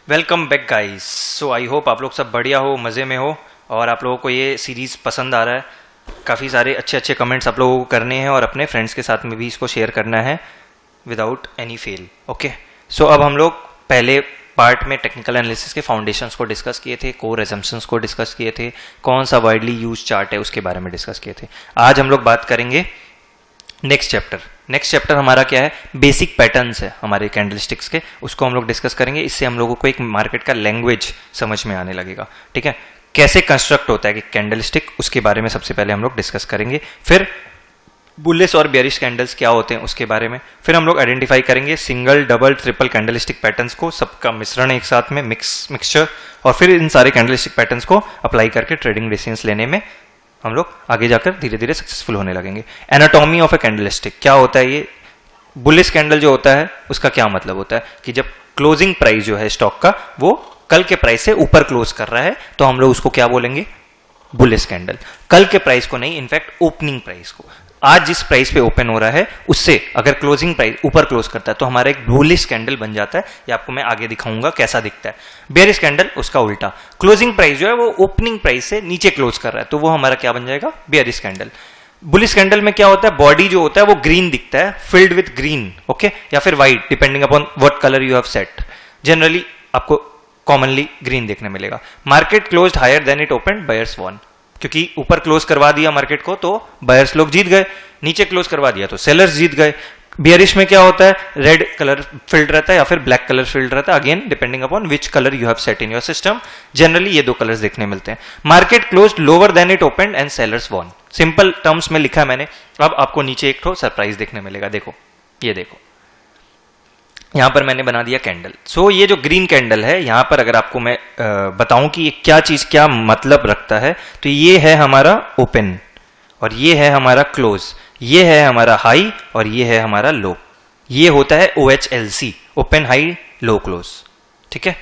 Welcome back guys. So I hope आप लोग सब बढ़िया हो, मज़े में हो और आप लोगों को ये सीरीज़ पसंद आ रहा है। काफ़ी सारे अच्छे अच्छे कमेंट्स आप लोगों को करने हैं और अपने फ्रेंड्स के साथ में भी इसको शेयर करना है विदाउट एनी फेल। ओके, सो अब हम लोग पहले पार्ट में टेक्निकल एनालिसिस के फाउंडेशंस को डिस्कस किए थे, कोर असम्पशंस को डिस्कस किए थे, कौन सा वाइडली यूज चार्ट है उसके बारे में डिस्कस किए थे। आज हम लोग बात करेंगे नेक्स्ट चैप्टर हमारा क्या है, बेसिक पैटर्न्स है हमारे कैंडलस्टिक्स के, उसको हम लोग डिस्कस करेंगे। इससे हम लोगों को एक मार्केट का लैंग्वेज समझ में आने लगेगा। ठीक है, कैसे कंस्ट्रक्ट होता है कि कैंडलस्टिक, उसके बारे में सबसे पहले हम लोग डिस्कस करेंगे। फिर बुलिश और बेयरिश कैंडल्स क्या होते हैं उसके बारे में। फिर हम लोग आइडेंटिफाई करेंगे single, double, triple candlestick patterns को, सबका मिश्रण एक साथ में मिक्सचर, और फिर इन सारे कैंडलस्टिक पैटर्न्स को अप्लाई करके ट्रेडिंग डिसीजंस लेने में हम लोग आगे जाकर धीरे धीरे सक्सेसफुल होने लगेंगे। एनाटॉमी ऑफ ए कैंडलस्टिक क्या होता है, ये बुलिश कैंडल जो होता है उसका क्या मतलब होता है कि जब क्लोजिंग प्राइस जो है स्टॉक का वो कल के प्राइस से ऊपर क्लोज कर रहा है तो हम लोग उसको क्या बोलेंगे, बुलिश कैंडल। कल के प्राइस को नहीं, इनफैक्ट ओपनिंग प्राइस को, आज जिस प्राइस पे ओपन हो रहा है उससे अगर क्लोजिंग प्राइस ऊपर क्लोज करता है तो हमारा एक बुलिश कैंडल बन जाता है। ये आपको मैं आगे दिखाऊंगा कैसा दिखता है। बेयरिश कैंडल उसका उल्टा, क्लोजिंग प्राइस जो है वो ओपनिंग प्राइस से नीचे क्लोज कर रहा है तो वो हमारा क्या बन जाएगा, बेयरिश कैंडल। बुलिश कैंडल में क्या होता है, बॉडी जो होता है वो ग्रीन दिखता है, फिल्ड विथ ग्रीन, ओके, या फिर white, depending upon what colour you have set. Generally आपको कॉमनली ग्रीन देखने मिलेगा। Market closed higher than it open, buyers won, क्योंकि ऊपर क्लोज करवा दिया मार्केट को तो बायर्स लोग जीत गए, नीचे क्लोज करवा दिया तो सेलर्स जीत गए। बियरिश में क्या होता है, रेड कलर फील्ड रहता है या फिर ब्लैक कलर फील्ड रहता है, again depending upon which colour you have set in your system. Generally ये दो कलर्स देखने मिलते हैं। Market closed lower than it open and sellers won, simple terms में लिखा है मैंने। अब आपको नीचे एक ठो सरप्राइज देखने मिलेगा, देखो, ये देखो, यहां पर मैंने बना दिया कैंडल। सो ये जो ग्रीन कैंडल है, यहां पर अगर आपको मैं बताऊं कि ये क्या चीज क्या मतलब रखता है, तो ये है हमारा ओपन और ये है हमारा क्लोज, ये है हमारा हाई और ये है हमारा लो। ये होता है OHLC, open high low close. ठीक है,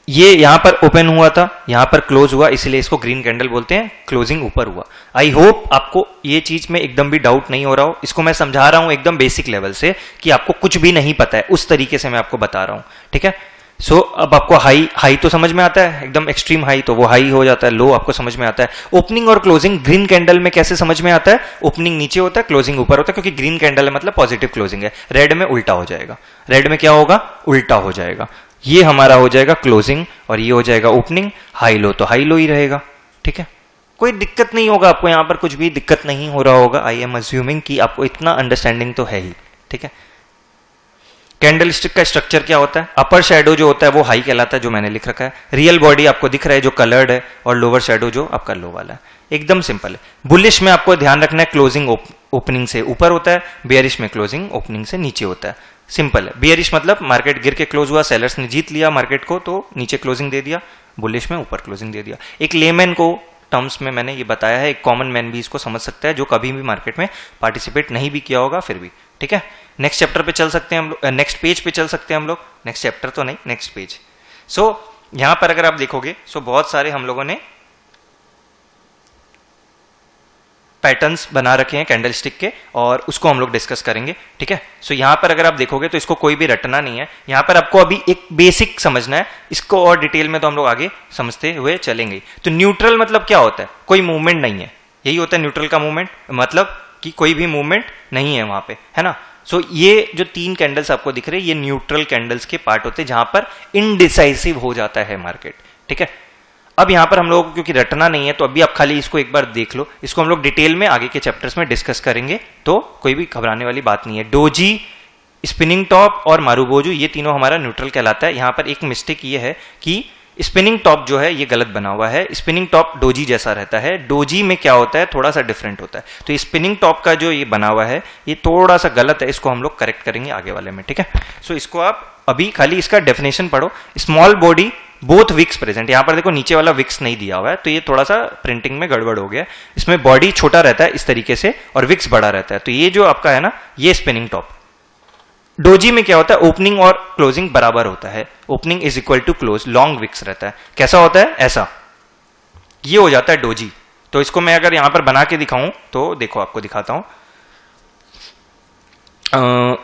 ये यहां पर ओपन हुआ था, यहां पर क्लोज हुआ, इसलिए इसको ग्रीन कैंडल बोलते हैं, क्लोजिंग ऊपर हुआ। आई होप आपको ये चीज में एकदम भी डाउट नहीं हो रहा हो। इसको मैं समझा रहा हूं एकदम बेसिक लेवल से कि आपको कुछ भी नहीं पता है, उस तरीके से मैं आपको बता रहा हूं। ठीक है, सो अब आपको हाई तो समझ में आता है, एकदम एक्सट्रीम हाई तो वो हाई हो जाता है, लो आपको समझ में आता है। ओपनिंग और क्लोजिंग ग्रीन कैंडल में कैसे समझ में आता है, ओपनिंग नीचे होता है, क्लोजिंग ऊपर होता है, क्योंकि ग्रीन कैंडल है मतलब पॉजिटिव क्लोजिंग है। रेड में उल्टा हो जाएगा, रेड में क्या होगा, उल्टा हो जाएगा। ये हमारा हो जाएगा क्लोजिंग और ये हो जाएगा ओपनिंग। हाई लो तो हाई लो ही रहेगा। ठीक है, कोई दिक्कत नहीं होगा आपको, यहां पर कुछ भी दिक्कत नहीं हो रहा होगा। आई एम अज्यूमिंग कि आपको इतना अंडरस्टैंडिंग तो है ही। ठीक है, कैंडलस्टिक का स्ट्रक्चर क्या होता है, अपर शेडो जो होता है वो हाई कहलाता है, जो मैंने लिख रखा है। रियल बॉडी आपको दिख रहा है जो कलर्ड है, और लोअर शेडो जो आपका लो वाला है। एकदम सिंपल है। बुलिश में आपको ध्यान रखना है क्लोजिंग ओपनिंग से ऊपर होता है, बेयरिश में क्लोजिंग ओपनिंग से नीचे होता है। सिंपल है। बेयरिश मतलब मार्केट गिर के क्लोज हुआ, सेलर्स ने जीत लिया मार्केट को तो नीचे क्लोजिंग दे दिया, बुलिश में ऊपर क्लोजिंग दे दिया। एक लेमैन को टर्म्स में मैंने ये बताया है, एक कॉमन मैन भी इसको समझ सकता है जो कभी भी मार्केट में पार्टिसिपेट नहीं भी किया होगा फिर भी। ठीक है, नेक्स्ट चैप्टर पे चल सकते हैं हम लोग, नेक्स्ट पेज पे चल सकते हैं हम लोग, नेक्स्ट चैप्टर तो नहीं, नेक्स्ट पेज। सो यहां पर अगर आप देखोगे सो बहुत सारे हम लोगों ने पैटर्न्स बना रखे हैं कैंडलस्टिक के और उसको हम लोग डिस्कस करेंगे। ठीक है, सो यहां पर अगर आप देखोगे तो इसको कोई भी रटना नहीं है, यहां पर आपको अभी एक बेसिक समझना है, इसको और डिटेल में तो हम लोग आगे समझते हुए चलेंगे। तो न्यूट्रल मतलब क्या होता है, कोई मूवमेंट नहीं है, यही होता है न्यूट्रल का मूवमेंट, मतलब कि कोई भी मूवमेंट नहीं है वहां पे, है ना। सो ये जो तीन कैंडल्स आपको दिख रहे हैं ये न्यूट्रल कैंडल्स के पार्ट होते हैं जहां पर इनडिसाइसिव हो जाता है मार्केट। ठीक है, अब यहां पर हम लोगों को क्योंकि रटना नहीं है तो अभी आप खाली इसको एक बार देख लो, इसको हम लोग डिटेल में आगे के चैप्टर्स में डिस्कस करेंगे, तो कोई भी घबराने वाली बात नहीं है। डोजी, स्पिनिंग टॉप और मारुबोजू ये तीनों हमारा न्यूट्रल कहलाता है। यहां पर एक मिस्टेक ये है कि स्पिनिंग टॉप जो है ये गलत बना हुआ है, स्पिनिंग टॉप डोजी जैसा रहता है, डोजी में क्या होता है थोड़ा सा डिफरेंट होता है। तो स्पिनिंग टॉप का जो ये बना हुआ है ये थोड़ा सा गलत है, इसको हम लोग करेक्ट करेंगे आगे वाले में। ठीक है, सो इसको आप अभी खाली इसका डेफिनेशन पढ़ो। Small body both wicks present, यहां पर देखो नीचे वाला विक्स नहीं दिया हुआ है तो ये थोड़ा सा प्रिंटिंग में गड़बड़ हो गया। इसमें बॉडी छोटा रहता है इस तरीके से और विक्स बड़ा रहता है, तो ये जो आपका है ना ये स्पिनिंग टॉप। डोजी में क्या होता है, ओपनिंग और क्लोजिंग बराबर होता है, opening is equal to close, long wicks रहता है। कैसा होता है, ऐसा, ये हो जाता है डोजी। तो इसको मैं अगर यहां पर बना के दिखाऊं तो देखो आपको दिखाता हूं,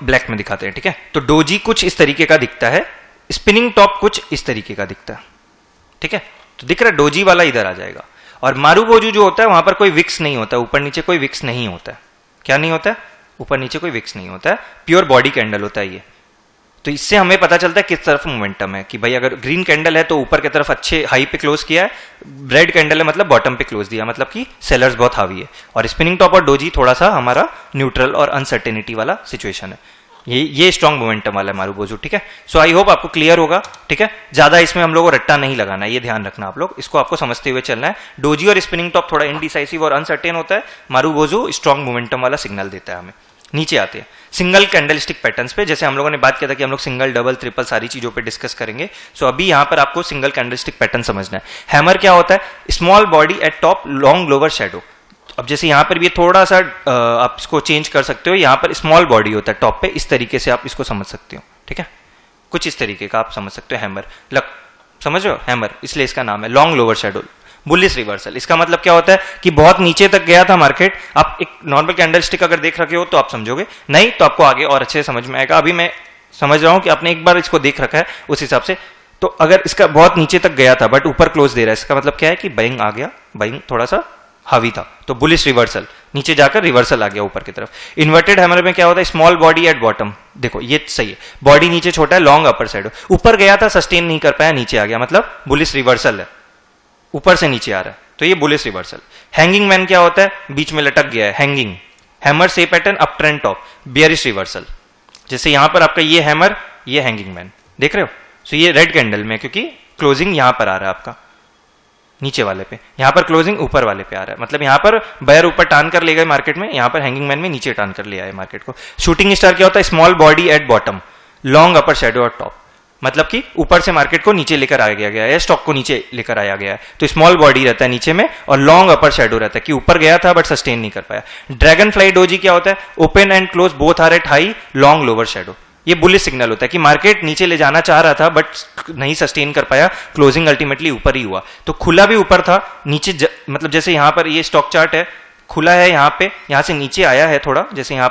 ब्लैक में दिखाते हैं। ठीक है, तो डोजी कुछ इस तरीके का दिखता है, स्पिनिंग टॉप कुछ इस तरीके का दिखता है, ठीक है। तो दिख रहा है डोजी वाला इधर आ जाएगा, और मारुबोजू जो होता है वहां पर कोई विक्स नहीं होता, ऊपर नीचे कोई विक्स नहीं होता है। क्या नहीं होता है? ऊपर नीचे कोई विक्स नहीं होता है, प्योर बॉडी कैंडल होता है ये। तो इससे हमें पता चलता है किस तरफ मोमेंटम है, कि भाई अगर ग्रीन कैंडल है तो ऊपर की तरफ अच्छे हाई पे क्लोज किया है, रेड कैंडल है मतलब बॉटम पे क्लोज दिया, मतलब कि सेलर्स बहुत हावी है। और स्पिनिंग टॉप और डोजी थोड़ा सा हमारा न्यूट्रल और अनसर्टेनिटी वाला सिचुएशन है। ये स्ट्रॉन्ग मोमेंटम वाला है मारुबोजू, ठीक है। सो आई होप आपको क्लियर होगा, ठीक है। ज्यादा इसमें हम लोग को रट्टा नहीं लगाना है, ये ध्यान रखना आप लोग, इसको आपको समझते हुए चलना है। डोजी और स्पिनिंग टॉप थोड़ा इनडिसाइसिव और अनसर्टेन होता है, मारुबोजू स्ट्रॉन्ग मोमेंटम वाला सिग्नल देता है हमें। नीचे आते हैं सिंगल कैंडलस्टिक पैटर्न्स पे, जैसे हम लोगों ने बात किया था कि हम लोग सिंगल डबल ट्रिपल सारी चीजों पे डिस्कस करेंगे। सो अभी यहां पर आपको सिंगल कैंडलस्टिक पैटर्न समझना है। हैमर क्या होता है? Small body at top, long lower shadow. अब जैसे यहां पर भी थोड़ा सा आप इसको चेंज कर सकते हो, यहां पर स्मॉल बॉडी होता है टॉप पे, इस तरीके से आप इसको समझ सकते हो, ठीक है। कुछ इस तरीके का आप समझ सकते हो हैमर, समझ रहे हो हैमर, इसलिए इसका नाम है long lower shadow. Bullish reversal, इसका मतलब क्या होता है कि बहुत नीचे तक गया था मार्केट। आप एक नॉर्मल कैंडलस्टिक अगर देख रखे हो तो आप समझोगे, नहीं तो आपको आगे और अच्छे से समझ में आएगा। अभी मैं समझ रहा हूं कि आपने एक बार इसको देख रखा है, उस हिसाब से। तो अगर इसका बहुत नीचे तक गया था बट ऊपर क्लोज दे रहा है, इसका मतलब क्या है कि बाइंग आ गया, बाइंग थोड़ा सा हावी था, तो बुलिश रिवर्सल, नीचे जाकर रिवर्सल आ गया ऊपर की तरफ। इन्वर्टेड हैमर में क्या होता है? स्मॉल बॉडी एट बॉटम, देखो ये सही है, बॉडी नीचे छोटा है, लॉन्ग अपर साइड, ऊपर गया था सस्टेन नहीं कर पाया, नीचे आ गया, मतलब बुलिश रिवर्सल है, ऊपर से नीचे आ रहा है, तो ये बुलिश रिवर्सल। हैंगिंग मैन क्या होता है? बीच में लटक गया है, हैंगिंग। हैमर से pattern up trend top, bearish reversal. जैसे यहां पर आपका ये हैमर, ये हैंगिंग मैन, देख रहे हो। सो ये रेड कैंडल में, क्योंकि क्लोजिंग यहां पर आ रहा है आपका नीचे वाले पे, यहां पर क्लोजिंग ऊपर वाले पे आ रहा है, मतलब यहां पर बायर ऊपर टान कर ले गए मार्केट में, यहां पर हैंगिंग मैन में नीचे टान कर ले आए मार्केट को। शूटिंग स्टार क्या होता है? Small body at bottom, long upper shadow eight top, मतलब कि ऊपर से मार्केट को नीचे लेकर आ गया है, स्टॉक को नीचे लेकर आया गया है, तो स्मॉल बॉडी रहता है नीचे में, और लॉन्ग अपर शैडो रहता है कि ऊपर गया था बट सस्टेन नहीं कर पाया। ड्रैगन फ्लाई डोजी क्या होता है? Open and close both are at high, long lower shadow. ये बुलिश सिग्नल होता है कि मार्केट नीचे ले जाना चाह रहा था बट नहीं सस्टेन कर पाया, क्लोजिंग अल्टीमेटली ऊपर ही हुआ। तो खुला भी ऊपर था, नीचे मतलब जैसे यहां पर ये स्टॉक चार्ट है, खुला है यहां पे, यहां से नीचे आया है थोड़ा, जैसे यहां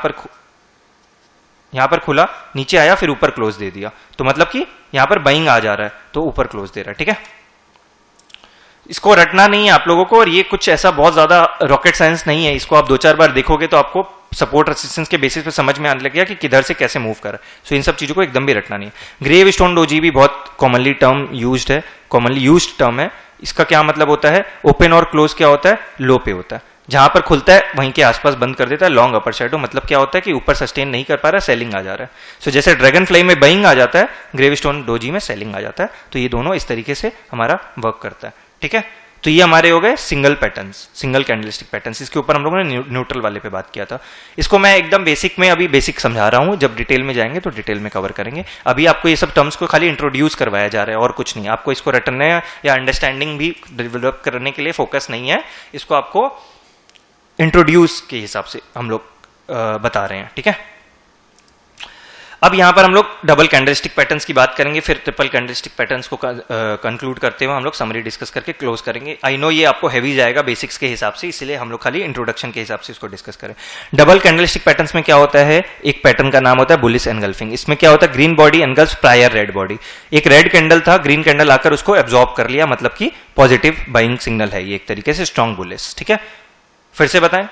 पर खुला, नीचे आया, फिर ऊपर क्लोज दे दिया, तो मतलब कि यहां पर बाइंग आ जा रहा है, तो ऊपर क्लोज दे रहा है, ठीक है। इसको रटना नहीं है आप लोगों को, और ये कुछ ऐसा बहुत ज्यादा रॉकेट साइंस नहीं है, इसको आप 2-4 बार देखोगे तो आपको सपोर्ट रेसिस्टेंस के बेसिस पे समझ में आने लगेगा कि किधर से कैसे मूव कर रहा है। सो इन सब चीजों को एकदम भी रटना नहीं है। ग्रेव स्टोन डोजी भी बहुत कॉमनली यूज्ड टर्म है। इसका क्या मतलब होता है? ओपन और क्लोज क्या होता है? लो पे होता है, जहां पर खुलता है वहीं के आसपास बंद कर देता है। लॉन्ग अपर शैडो मतलब क्या होता है कि ऊपर सस्टेन नहीं कर पा रहा, सेलिंग आ जा रहा है। सो जैसे ड्रैगन फ्लाई में बाइंग आ जाता है, ग्रेव स्टोन डोजी में सेलिंग आ जाता है। तो ये दोनों इस तरीके से हमारा वर्क करता है, ठीक है। तो ये हमारे हो गए single patterns, single candlestick patterns. इसके ऊपर हम लोगों ने न्यूट्रल वाले पे बात किया था। इसको मैं एकदम बेसिक में अभी बेसिक समझा रहा हूं, जब डिटेल में जाएंगे तो डिटेल में कवर करेंगे। अभी आपको ये सब टर्म्स को खाली इंट्रोड्यूस करवाया जा रहा है और कुछ नहीं। आपको इसको रटने या अंडरस्टैंडिंग भी डेवलप करने के लिए फोकस नहीं है, इसको आपको इंट्रोड्यूस के हिसाब से हम लोग बता रहे हैं, ठीक है। अब यहां पर हम लोग डबल कैंडलस्टिक पैटर्न्स की बात करेंगे, फिर ट्रिपल कैंडलस्टिक पैटर्न्स को कंक्लूड करते हुए हम लोग समरी डिस्कस करके क्लोज करेंगे। आई नो ये आपको हैवी जाएगा बेसिक्स के हिसाब से, इसलिए हम लोग खाली इंट्रोडक्शन के हिसाब से इसको डिस्कस करें। डबल कैंडलस्टिक पैटर्न्स में क्या होता है? एक पैटर्न का नाम होता है बुलिश एनगल्फिंग। इसमें क्या होता है? Green body engulf prior red body. एक रेड कैंडल था, ग्रीन कैंडल आकर उसको एब्जॉर्ब कर लिया, मतलब कि पॉजिटिव बाइंग सिग्नल है ये एक तरीके से, स्ट्रॉन्ग बुलिश, ठीक है। फिर से बताएं,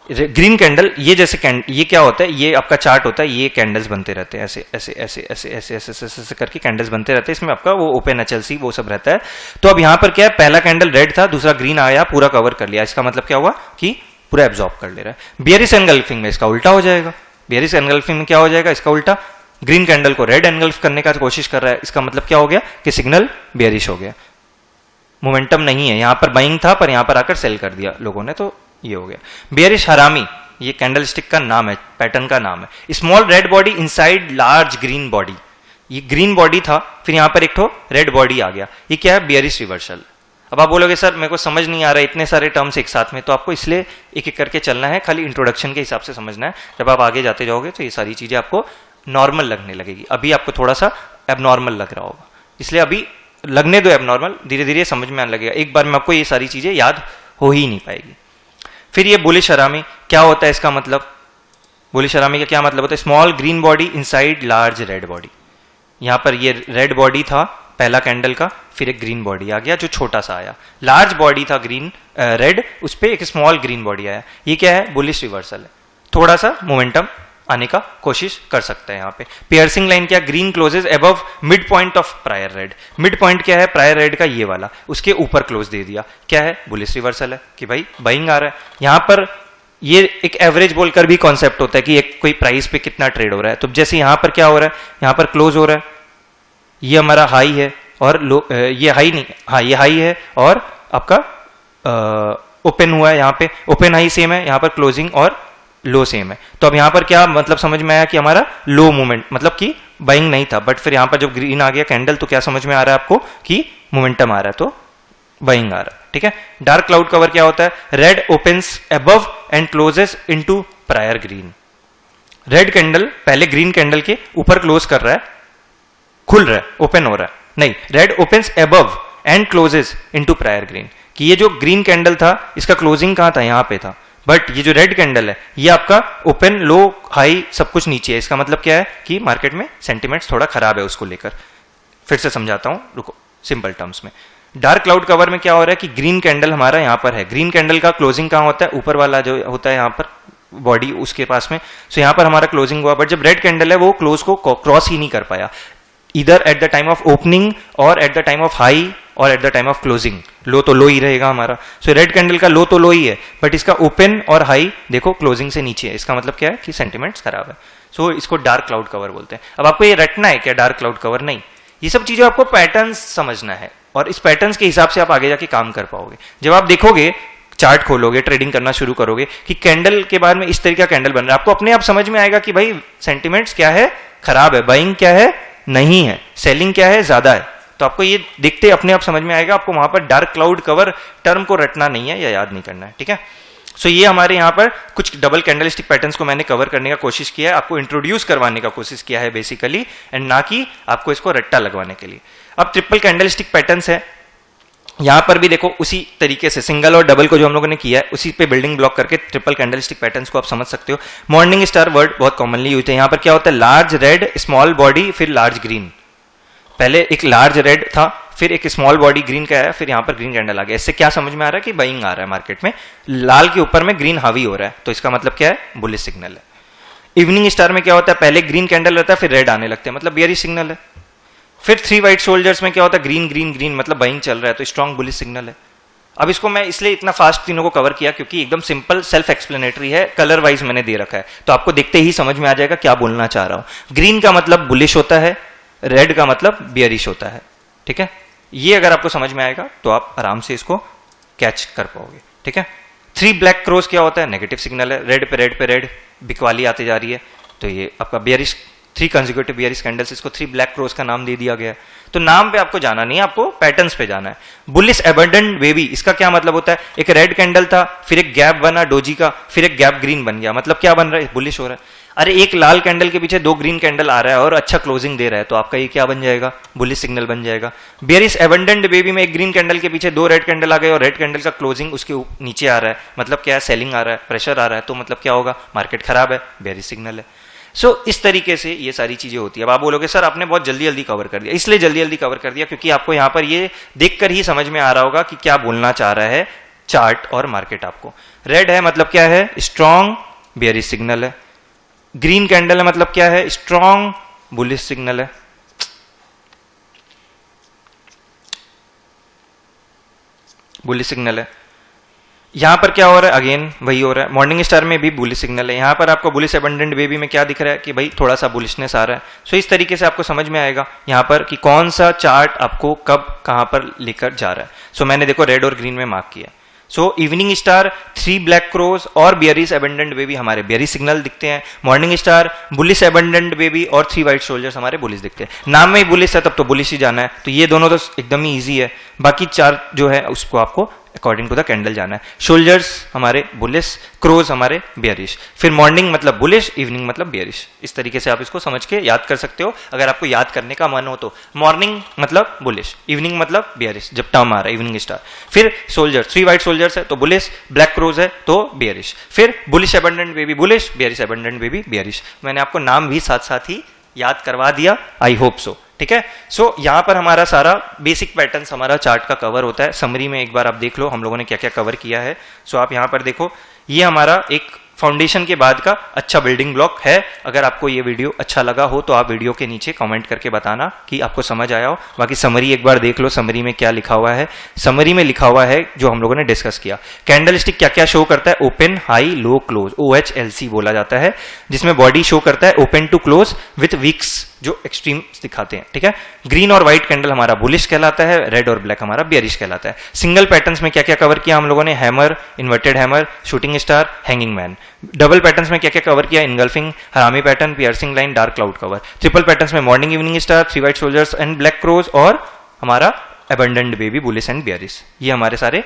ग्रीन कैंडल, ये जैसे ये क्या होता है? ये आपका चार्ट होता है, ये कैंडल्स बनते रहते हैं ऐसे ऐसे ऐसे ऐसे ऐसे ऐसे ऐसे ऐसे करके कैंडल्स बनते रहते हैं। इसमें आपका वो ओपन एचएलसी वो सब रहता है। तो अब यहां पर क्या है? पहला कैंडल रेड था, दूसरा ग्रीन आया, पूरा कवर कर लिया। इसका मतलब क्या हुआ कि पूरा एब्जॉर्ब कर ले रहा है। बियरिश एनगल्फिंग में इसका उल्टा हो जाएगा। बियरिश एनगल्फिंग में क्या हो जाएगा? इसका उल्टा, ग्रीन कैंडल को रेड एनगल्फ करने का कोशिश कर रहा है। इसका मतलब क्या हो गया कि सिग्नल बियरिश हो गया, मोमेंटम नहीं है। यहां पर बाइंग था पर यहां पर आकर सेल कर दिया लोगों ने, तो ये हो गया बियरिश हरामी। ये कैंडलस्टिक का नाम है, पैटर्न का नाम है। Small red body inside large green body. ये ग्रीन बॉडी था, फिर यहां पर एक तो रेड बॉडी आ गया। ये क्या है? Bearish reversal. अब आप बोलोगे सर मेरे को समझ नहीं आ रहा है इतने सारे टर्म्स एक साथ में, तो आपको इसलिए एक एक करके चलना है, खाली इंट्रोडक्शन के हिसाब से समझना है। जब आप आगे जाते जाओगे तो ये सारी चीजें आपको नॉर्मल लगने लगेगी। अभी आपको थोड़ा सा एबनॉर्मल लग रहा होगा, इसलिए अभी लगने दो एबनॉर्मल, धीरे धीरे समझ में आने लगेगा। एक बार में आपको ये सारी चीजें याद हो ही नहीं पाएगी। फिर ये बुलिश हरामी क्या होता है? इसका मतलब, बुलिश हरामी का क्या मतलब होता है? Small green body inside large red body. यहाँ पर ये रेड बॉडी था पहला कैंडल का, फिर एक ग्रीन बॉडी आ गया जो छोटा सा आया, लार्ज बॉडी था ग्रीन रेड, उस पर एक स्मॉल ग्रीन बॉडी आया। ये क्या है? बुलिश रिवर्सल है, थोड़ा सा मोमेंटम आने का कोशिश कर सकते हैं यहाँ पे। पियर्सिंग लाइन क्या? Green closes above mid point of prior red. Mid point क्या है? प्रायर रेड का ये वाला, उसके ऊपर क्लोज दे दिया, क्या है? बुलिश रिवर्सल है कि भाई बाइंग आ रहा है। यहाँ पर ये एक एवरेज बोलकर भी कॉन्सेप्ट होता है कि एक कोई प्राइस पे कितना ट्रेड हो रहा है। तो जैसे यहाँ पर क्या हो रहा है, यहाँ पर क्लोज हो रहा है, ये हमारा हाई है और लो, ये हाई नहीं, हाँ ये हाई है और आपका ओपन हुआ है, यहाँ पे ओपन हाई सेम है, यहाँ पर क्लोजिंग और लो सेम है। तो अब यहाँ पर क्या मतलब समझ में आया कि हमारा लो मूवमेंट मतलब कि बाइंग नहीं था, बट फिर यहाँ पर जब ग्रीन आ गया कैंडल तो क्या समझ में आ रहा है आपको कि मोमेंटम आ रहा है, तो बाइंग आ रहा है। ठीक है। डार्क क्लाउड कवर क्या होता है? Red opens above and closes into prior green. Red candle पहले ग्रीन कैंडल के ऊपर क्लोज कर रहा है, खुल रहा है, ओपन हो रहा है, नहीं, red opens above and closes into prior green. कि ये जो ग्रीन कैंडल था इसका क्लोजिंग कहां था? यहां पे था, बट ये जो रेड कैंडल है ये आपका ओपन लो हाई सब कुछ नीचे है। इसका मतलब क्या है कि मार्केट में सेंटिमेंट्स थोड़ा खराब है उसको लेकर। फिर से समझाता हूं, रुको, सिंपल टर्म्स में। डार्क क्लाउड कवर में क्या हो रहा है कि ग्रीन कैंडल हमारा यहाँ पर है, ग्रीन कैंडल का क्लोजिंग कहाँ होता है? ऊपर वाला जो होता है यहाँ पर बॉडी उसके पास में। सो यहाँ पर हमारा क्लोजिंग हुआ, बट जब रेड कैंडल है वो क्लोज को क्रॉस ही नहीं कर पाया, इधर at the time of opening और at the time of high और at the time of closing. Low तो लो ही रहेगा हमारा। सो रेड कैंडल का लो तो लो ही है, बट इसका ओपन और हाई देखो क्लोजिंग से नीचे है। इसका मतलब क्या है कि सेंटिमेंट्स खराब है। सो इसको डार्क क्लाउड कवर बोलते हैं। अब आपको ये रटना है क्या डार्क क्लाउड कवर? नहीं, ये सब चीजें आपको पैटर्न्स समझना है और इस पैटर्न्स के हिसाब से आप आगे जाके काम कर पाओगे। जब आप देखोगे, चार्ट खोलोगे, ट्रेडिंग करना शुरू करोगे कि कैंडल के बाद में इस तरीके का कैंडल बन रहा है, आपको अपने आप समझ में आएगा कि भाई सेंटिमेंट्स क्या है? खराब है। बाइंग क्या है? नहीं है। सेलिंग क्या है? ज्यादा है। तो आपको ये देखते अपने आप समझ में आएगा। आपको वहां पर डार्क क्लाउड कवर टर्म को रटना नहीं है या याद नहीं करना है। ठीक है। सो ये हमारे यहाँ पर कुछ डबल कैंडलस्टिक पैटर्न्स को मैंने कवर करने का कोशिश किया है, आपको इंट्रोड्यूस करवाने का कोशिश किया है बेसिकली, एंड ना कि आपको इसको रट्टा लगवाने के लिए। अब ट्रिपल कैंडलस्टिक पैटर्न्स है, यहां पर भी देखो उसी तरीके से सिंगल और डबल को जो हम लोगों ने किया है उसी पे बिल्डिंग ब्लॉक करके ट्रिपल कैंडलस्टिक पैटर्न्स को आप समझ सकते हो। मॉर्निंग स्टार वर्ड बहुत कॉमनली यूज है। यहां पर क्या होता है? लार्ज रेड, स्मॉल बॉडी, फिर लार्ज ग्रीन। पहले एक लार्ज रेड था, फिर एक स्मॉल बॉडी ग्रीन का आया, फिर यहां पर ग्रीन कैंडल आ गया। इससे क्या समझ में आ रहा है कि बाइंग आ रहा है मार्केट में, लाल के ऊपर में ग्रीन हावी हो रहा है, तो इसका मतलब क्या है? बुलिश सिग्नल है। इवनिंग स्टार में क्या होता है? पहले ग्रीन कैंडल रहता है, फिर रेड आने लगते हैं, मतलब बियरिश सिग्नल है। फिर 3 व्हाइट सोल्जर्स में क्या होता है? ग्रीन ग्रीन ग्रीन, मतलब बाइंग चल रहा है, तो स्ट्रॉन्ग बुलिश सिग्नल है। अब इसको मैं इसलिए इतना फास्ट तीनों को कवर किया क्योंकि एकदम सिंपल सेल्फ एक्सप्लेनेटरी है, कलर वाइज मैंने दे रखा है, तो आपको देखते ही समझ में आ जाएगा क्या बोलना चाह रहा हूं। ग्रीन का मतलब बुलिश होता है, रेड का मतलब बियरिश होता है। ठीक है। ये अगर आपको समझ में आएगा तो आप आराम से इसको कैच कर पाओगे। ठीक है। 3 ब्लैक क्रॉस क्या होता है? नेगेटिव सिग्नल है, रेड पे रेड बिकवाली आती जा रही है, तो ये आपका बियरिश, 3 कंसेक्यूटिव बियरिश कैंडल्स, इसको 3 ब्लैक क्रॉस का नाम दे दिया गया है। तो नाम पे आपको जाना नहीं है, आपको पैटर्न्स पे जाना है। बुलिश एबंडेंट बेबी, इसका क्या मतलब होता है? एक रेड कैंडल था, फिर एक गैप बना डोजी का, फिर एक गैप ग्रीन बन गया, मतलब क्या बन रहा है? बुलिश हो रहा है। अरे एक लाल कैंडल के पीछे 2 ग्रीन कैंडल आ रहा है और अच्छा क्लोजिंग दे रहा है, तो आपका ये क्या बन जाएगा? बुलिश सिग्नल बन जाएगा। बियरिश एबंडेंट बेबी में एक ग्रीन कैंडल के पीछे 2 रेड कैंडल आ गए और रेड कैंडल का क्लोजिंग उसके नीचे आ रहा है, मतलब क्या है? सेलिंग आ रहा है, प्रेशर आ रहा है, तो मतलब क्या होगा? मार्केट खराब है, बियरिश सिग्नल है। सो इस तरीके से ये सारी चीजें होती है। अब आप बोलोगे सर आपने बहुत जल्दी जल्दी कवर कर दिया, इसलिए जल्दी जल्दी कवर कर दिया क्योंकि आपको यहाँ पर ये देखकर ही समझ में आ रहा होगा कि क्या बोलना चाह रहा है चार्ट और मार्केट आपको। रेड है मतलब क्या है? स्ट्रॉन्ग बियरिश सिग्नल है। ग्रीन कैंडल है मतलब क्या है? स्ट्रॉन्ग बुलिश सिग्नल है। बुलिश सिग्नल है। यहां पर क्या हो रहा है? अगेन वही हो रहा है। मॉर्निंग स्टार में भी बुलिश सिग्नल है। यहां पर आपको बुलिश एबंडेंट बेबी में क्या दिख रहा है कि भाई थोड़ा सा बुलिशनेस आ रहा है। सो इस तरीके से आपको समझ में आएगा यहां पर कि कौन सा चार्ट आपको कब कहां पर लेकर जा रहा है। सो मैंने देखो रेड और ग्रीन में मार्क किया। सो इवनिंग स्टार 3 ब्लैक क्रॉस और बियरिश एबंडेंट बेबी हमारे बियरिश सिग्नल दिखते हैं। Morning star bullish abundant baby और 3 व्हाइट सोल्जर्स हमारे बुलिश दिखते हैं। नाम में ही बुलिश है तब तो बुलिश ही जाना है, तो ये दोनों तो एकदम ही ईजी है। बाकी 4 जो है उसको आपको अकॉर्डिंग टू द कैंडल जाना है। शोल्जर्स हमारे बुलिश, क्रोज हमारे बियरिश, फिर मॉर्निंग मतलब बुलिश, इवनिंग मतलब बियरिश। इस तरीके से आप इसको समझ के याद कर सकते हो अगर आपको याद करने का मन हो तो। मॉर्निंग मतलब बुलिश, इवनिंग मतलब बियरिश जब टर्म आ रहा है इवनिंग स्टार। फिर सोल्जर 3 व्हाइट सोल्जर्स है तो बुलिश, ब्लैक क्रोज है तो बियरिश, फिर bullish abundant baby bullish, bearish abundant baby bearish. मैंने आपको नाम भी साथ साथ ही याद करवा दिया, आई होप सो। ठीक है। सो यहाँ पर हमारा सारा बेसिक पैटर्न्स हमारा चार्ट का कवर होता है। समरी में एक बार आप देख लो हम लोगों ने क्या क्या कवर किया है। सो आप यहाँ पर देखो, ये हमारा एक फाउंडेशन के बाद का अच्छा बिल्डिंग ब्लॉक है। अगर आपको ये वीडियो अच्छा लगा हो तो आप वीडियो के नीचे कमेंट करके बताना कि आपको समझ आया हो। बाकी समरी एक बार देख लो, समरी में क्या लिखा हुआ है। समरी में लिखा हुआ है जो हम लोगों ने डिस्कस किया। कैंडल स्टिक क्या क्या शो करता है, open, high, low, close, OHLC बोला जाता है, जिसमें बॉडी शो करता है open to close with wicks जो एक्सट्रीम दिखाते हैं। ठीक है। ग्रीन और व्हाइट कैंडल हमारा बुलिश कहलाता है, रेड और ब्लैक हमारा बेयरिश कहलाता है। सिंगल पैटर्न्स में क्या क्या कवर किया हम लोगों ने, hammer, inverted hammer, shooting star, hanging man. Double patterns में क्या क्या कवर किया, engulfing, harami pattern, piercing line, dark cloud cover. Triple patterns में morning, evening star, 3 white soldiers and black crows और हमारा abandoned baby, bullish and bearish. ये हमारे सारे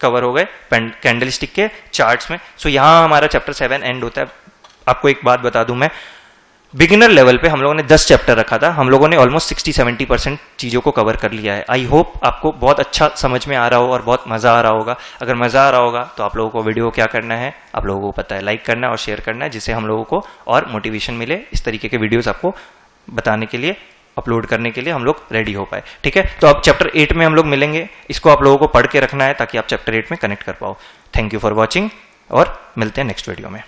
कवर हो गए कैंडल स्टिक के चार्ट्स में। सो यहां हमारा चैप्टर 7 एंड होता है। आपको एक बात बता दूं मैं, बिगिनर लेवल पे हम लोगों ने 10 चैप्टर रखा था, हम लोगों ने ऑलमोस्ट 60-70% चीज़ों को कवर कर लिया है। आई होप आपको बहुत अच्छा समझ में आ रहा हो और बहुत मज़ा आ रहा होगा। अगर मज़ा आ रहा होगा तो आप लोगों को वीडियो क्या करना है, आप लोगों को पता है, लाइक करना है और शेयर करना है, जिससे हम लोगों को और मोटिवेशन मिले इस तरीके के वीडियोज़ आपको बताने के लिए, अपलोड करने के लिए हम लोग रेडी हो पाए। ठीक है। तो अब चैप्टर 8 में हम लोग मिलेंगे। इसको आप लोगों को पढ़ के रखना है ताकि आप चैप्टर 8 में कनेक्ट कर पाओ। थैंक यू फॉर वॉचिंग और मिलते हैं नेक्स्ट वीडियो में।